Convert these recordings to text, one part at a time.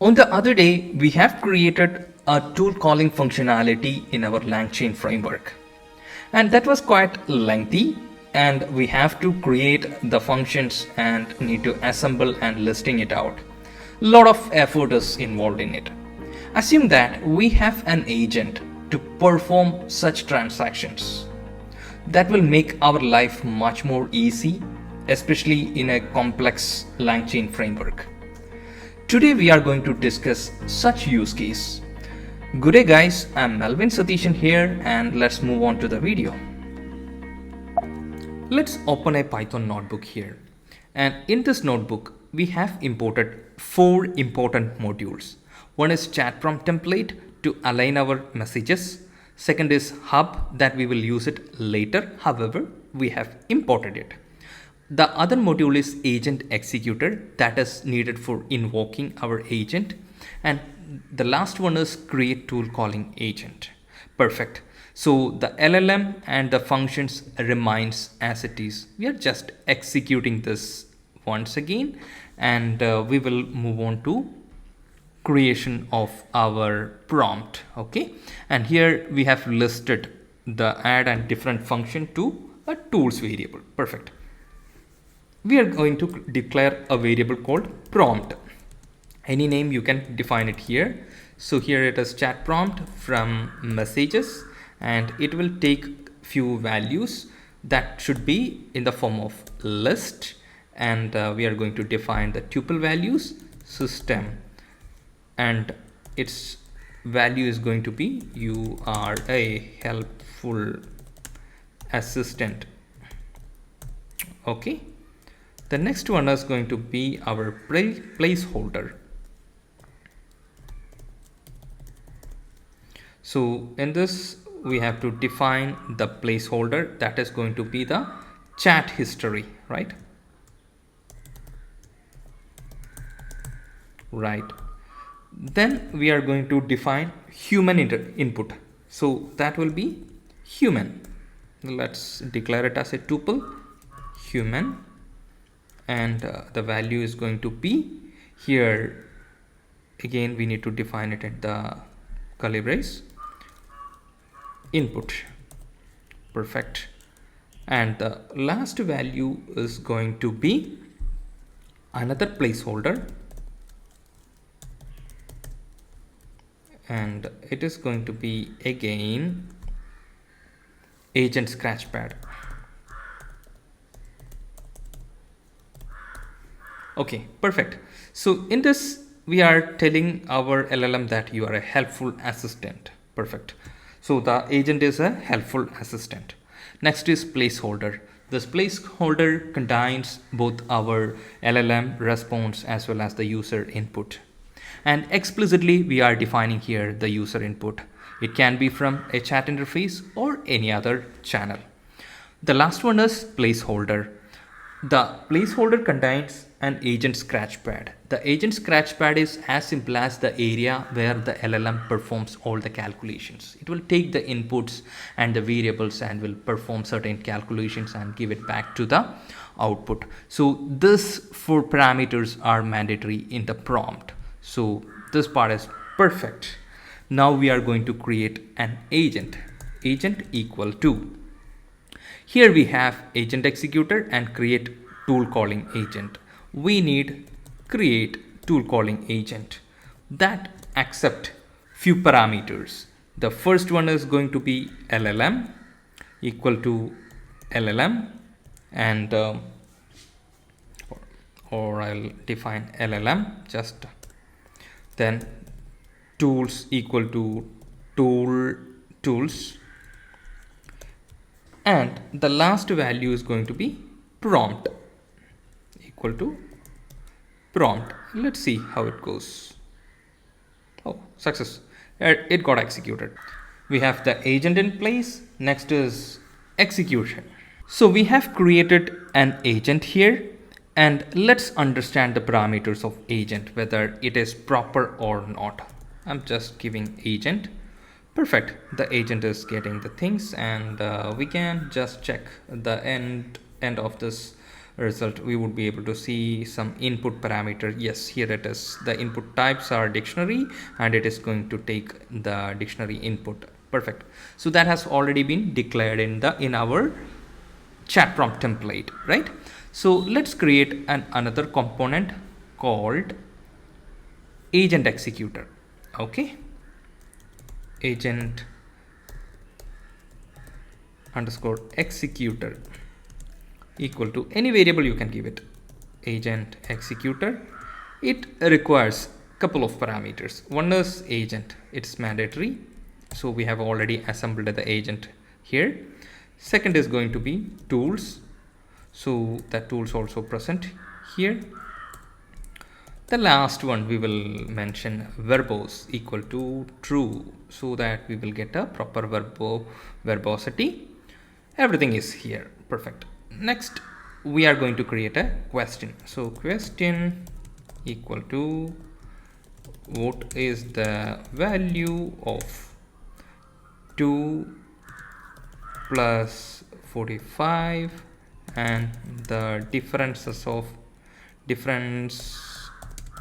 On the other day, we have created a tool calling functionality in our LangChain framework. And that was quite lengthy, and we have to create the functions and need to assemble and listing it out. A lot of effort is involved in it. Assume that we have an agent to perform such transactions. That will make our life much more easy, especially in a complex LangChain framework. Today we are going to discuss such use case. Good day guys, I'm Melvin Satishan here, and let's move on to the video. Let's open a Python notebook here, and in this notebook we have imported 4 important modules. One is chat prompt template to align our messages. Second is hub that we will use it later, however we have imported it. The other module is agent executor that is needed for invoking our agent, and the last one is create tool calling agent. Perfect. So the LLM and the functions remains as it is. We are just executing this once again, and we will move on to creation of our prompt. Okay, and here we have listed the add and different function to a tools variable. Perfect. We are going to declare a variable called prompt. Any name you can define it here. So here it is chat prompt from messages, and it will take few values that should be in the form of list, and we are going to define the tuple values system, and its value is going to be you are a helpful assistant. Okay. The next one is going to be our placeholder. So in this we have to define the placeholder that is going to be the chat history, right? Right. Then we are going to define human input. So that will be human. Let's declare it as a tuple human. And the value is going to be here. Again we need to define it at the curly brace input. Perfect. And the last value is going to be another placeholder, and it is going to be again agent scratchpad. Okay, perfect. So in this we are telling our LLM that you are a helpful assistant. Perfect. So the agent is a helpful assistant. Next is placeholder. This placeholder contains both our LLM response as well as the user input. And explicitly we are defining here the user input. It can be from a chat interface or any other channel. The last one is placeholder. The placeholder contains an agent scratchpad. The agent scratchpad is as simple as the area where the LLM performs all the calculations. It will take the inputs and the variables and will perform certain calculations and give it back to the output. So this 4 parameters are mandatory in the prompt. So this part is perfect. Now we are going to create an agent. Agent equal to, here we have agent executor and create tool calling agent. We need create tool calling agent that accept few parameters. The first one is going to be LLM equal to LLM, and or I'll define LLM just, then tools equal to tools, and the last value is going to be prompt equal to prompt. Let's see how it goes. Oh, success. It got executed. We have the agent in place. Next is execution. So we have created an agent here, and let's understand the parameters of agent, whether it is proper or not. I'm just giving agent. Perfect. The agent is getting the things, and we can just check the end of this result, we would be able to see some input parameter. Yes, here it is. The input types are dictionary, and it is going to take the dictionary input. Perfect. So that has already been declared in our chat prompt template, right? So let's create another component called agent executor. Okay, agent underscore executor equal to any variable you can give it, agent executor. It requires couple of parameters. One is agent, it's mandatory, so we have already assembled the agent here. Second is going to be tools, so that tools also present here. The last one we will mention verbose equal to true, so that we will get a proper verbosity. Everything is here. Perfect. Next we are going to create a question. So question equal to what is the value of 2 plus 45 and the difference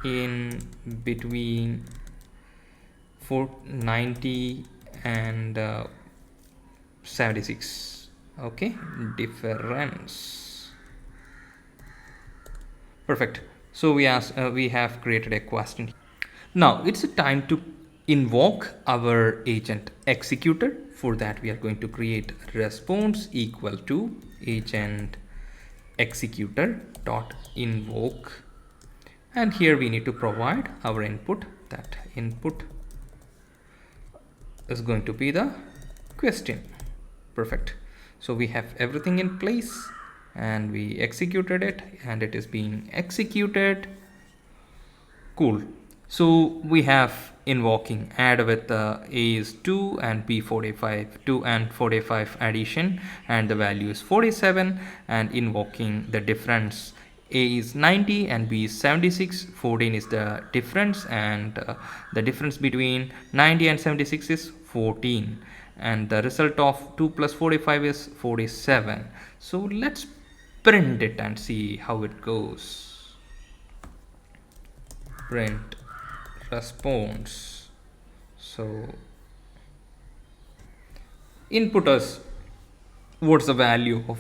in between 490 and 76. Okay, difference. Perfect. So we have created a question. Now it's a time to invoke our agent executor. For that we are going to create response equal to agent executor dot invoke, and here we need to provide our input. That input is going to be the question. Perfect. So we have everything in place, and we executed it, and it is being executed. Cool. So we have invoking add with A is 2 and B 45, 2 and 45 addition, and the value is 47, and invoking the difference. A is 90 and B is 76, 14 is the difference, and the difference between 90 and 76 is 14, and the result of 2 plus 45 is 47. So let's print it and see how it goes. Print response. So input us what's the value of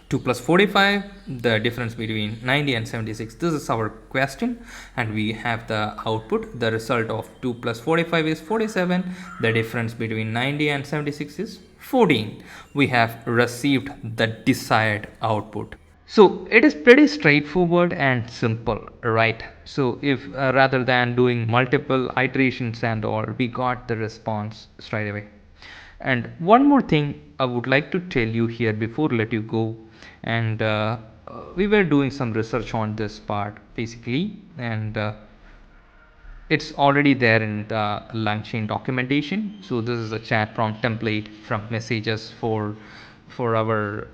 2 plus 45, the difference between 90 and 76. This is our question, and we have the output. The result of 2 plus 45 is 47. The difference between 90 and 76 is 14. We have received the desired output. So it is pretty straightforward and simple, right? So if rather than doing multiple iterations and all, we got the response straight away. And one more thing I would like to tell you here before let you go, and we were doing some research on this part basically, and it's already there in the LangChain documentation. So this is a chat prompt template from messages for our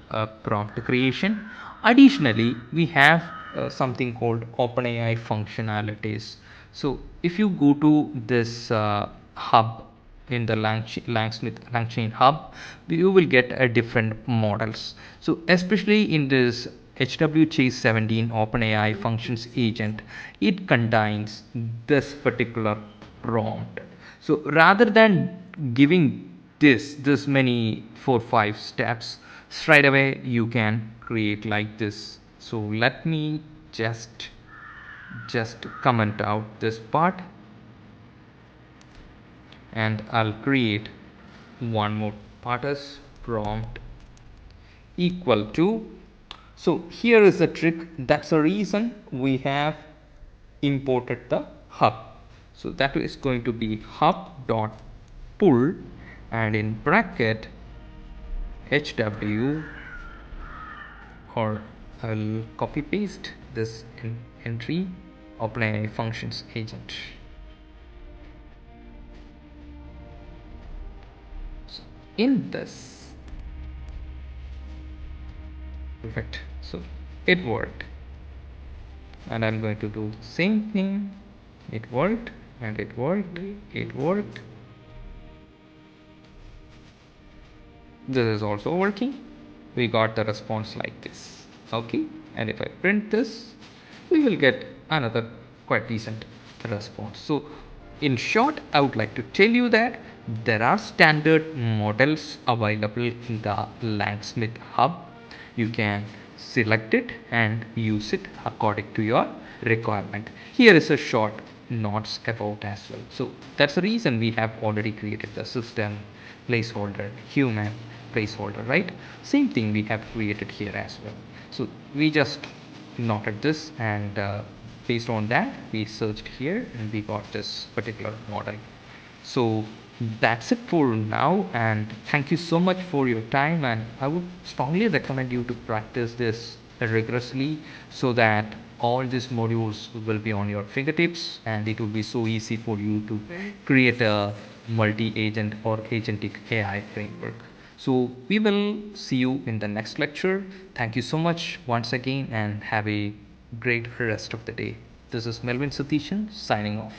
prompt creation. Additionally, we have something called OpenAI functionalities. So if you go to this hub in the LangChain hub, you will get a different models. So especially in this HW 17 OpenAI functions agent, it contains this particular prompt. So rather than giving this many 4-5 steps, straight away you can create like this. So let me just comment out this part, and I'll create one more part as prompt equal to. So here is the trick. That's the reason we have imported the hub. So that is going to be hub dot pull, and in bracket HW, or I'll copy paste this entry, OpenAI functions agent. So in this, perfect. So it worked, and I'm going to do the same thing. It worked, and it worked, it worked. This is also working. We got the response like this. Okay, and if I print this, we will get another quite decent response. So in short, I would like to tell you that there are standard models available in the Langsmith hub. You can select it and use it according to your requirement. Here is a short notes about as well. So that's the reason we have already created the system placeholder, human placeholder, right? Same thing we have created here as well. So we just noted this, and based on that we searched here and we got this particular model. So that's it for now, and thank you so much for your time, and I would strongly recommend you to practice this rigorously so that all these modules will be on your fingertips and it will be so easy for you to create a multi-agent or agentic AI framework. So we will see you in the next lecture. Thank you so much once again and have a great rest of the day. This is Melvin Satishan signing off.